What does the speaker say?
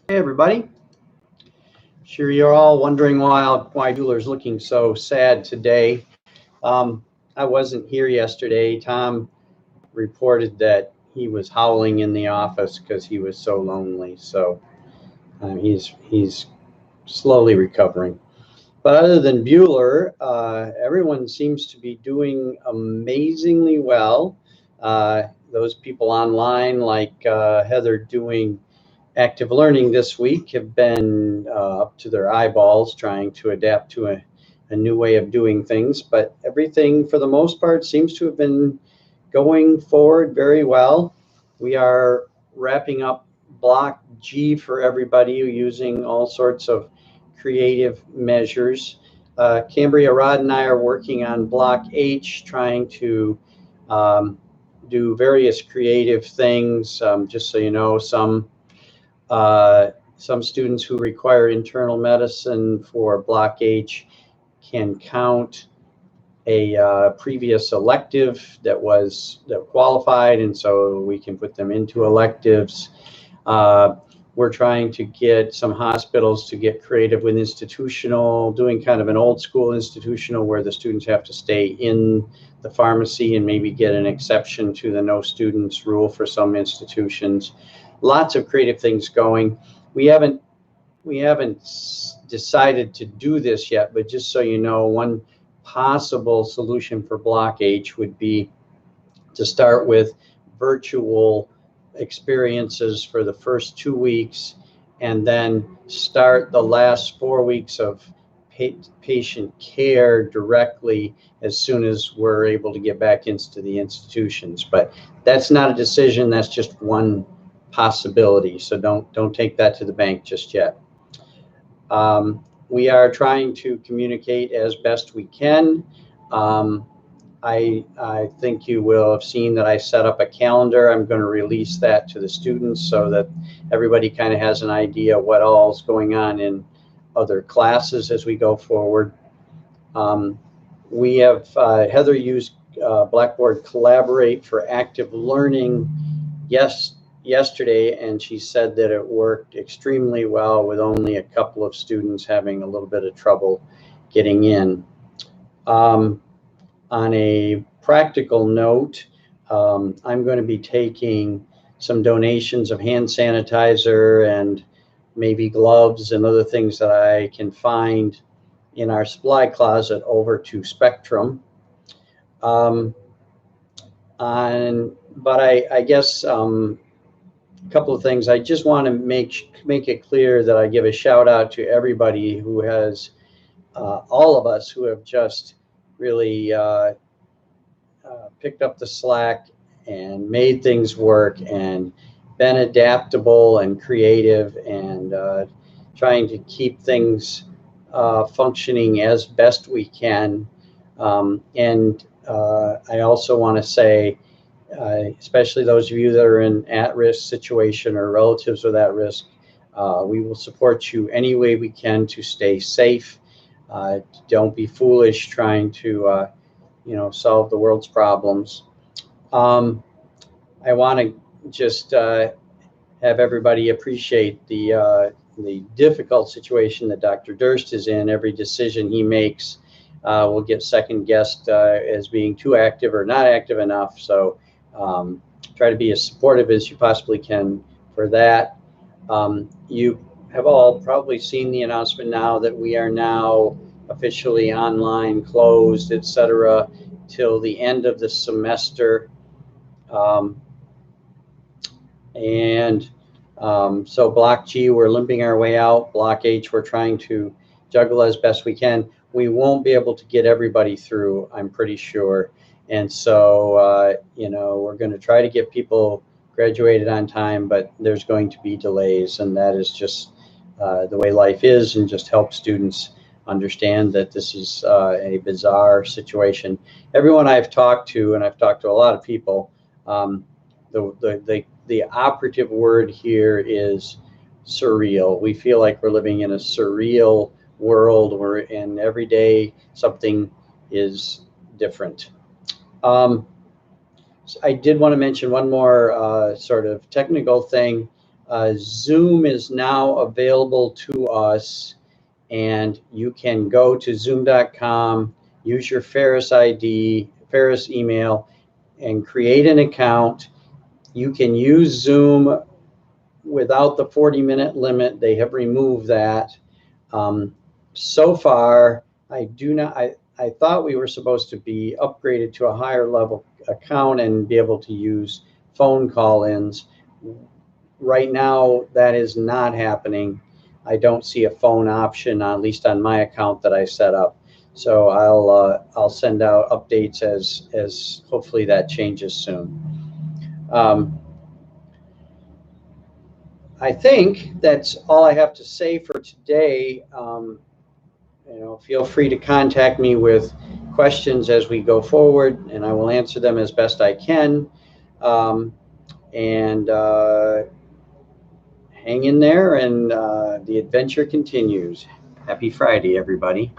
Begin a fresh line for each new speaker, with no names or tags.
Hey everybody. Sure you're all wondering why Bueller's looking so sad today. I wasn't here yesterday. Tom reported that he was howling in the office because he was so lonely. So he's slowly recovering. But other than Bueller, everyone seems to be doing amazingly well. Those people online like Heather doing active learning this week have been up to their eyeballs trying to adapt to a new way of doing things, but everything for the most part seems to have been going forward very well. We are wrapping up block G for everybody using all sorts of creative measures. Cambria Rod and I are working on block H, trying to do various creative things. Just so you know, some students who require internal medicine for block H can count a previous elective that qualified, and so we can put them into electives. We're trying to get some hospitals to get creative with institutional, doing kind of an old school institutional where the students have to stay in the pharmacy and maybe get an exception to the no students rule for some institutions. Lots of creative things going. We haven't decided to do this yet, but just so you know, one possible solution for block H would be to start with virtual experiences for the first 2 weeks and then start the last 4 weeks of patient care directly as soon as we're able to get back into the institutions. But that's not a decision, that's just one possibility, so don't take that to the bank just yet. We are trying to communicate as best we can. I think you will have seen that I set up a calendar. I'm going to release that to the students so that everybody kind of has an idea what all is going on in other classes as we go forward. We have Heather used Blackboard Collaborate for active learning yesterday, and she said that it worked extremely well with only a couple of students having a little bit of trouble getting in. On a practical note, I'm going to be taking some donations of hand sanitizer and maybe gloves and other things that I can find in our supply closet over to Spectrum. But I guess a couple of things. I just want to make it clear that I give a shout out to everybody who has, all of us who have just really picked up the slack and made things work and been adaptable and creative and trying to keep things functioning as best we can. I also want to say, especially those of you that are in at-risk situation or relatives with at risk, we will support you any way we can to stay safe. Don't be foolish trying to solve the world's problems. I want to just have everybody appreciate the difficult situation that Dr. Durst is in. Every decision he makes will get second guessed as being too active or not active enough. So try to be as supportive as you possibly can for that. You have all probably seen the announcement now that we are now officially online, closed, etc., till the end of the semester. So block G, we're limping our way out. Block H, we're trying to juggle as best we can. We won't be able to get everybody through, I'm pretty sure. And so, we're going to try to get people graduated on time, but there's going to be delays, and that is just the way life is, and just help students understand that this is a bizarre situation. Everyone I've talked to, and I've talked to a lot of people, the operative word here is surreal. We feel like we're living in a surreal world where every day something is different. So I did want to mention one more sort of technical thing. Zoom is now available to us, and you can go to zoom.com, use your Ferris ID, Ferris email, and create an account. You can use Zoom without the 40-minute limit. They have removed that. So far, I thought we were supposed to be upgraded to a higher level account and be able to use phone call-ins. Right now, that is not happening. I don't see a phone option, at least on my account that I set up. So I'll send out updates as hopefully that changes soon. I think that's all I have to say for today. Feel free to contact me with questions as we go forward, and I will answer them as best I can. And hang in there, and the adventure continues. Happy Friday, everybody.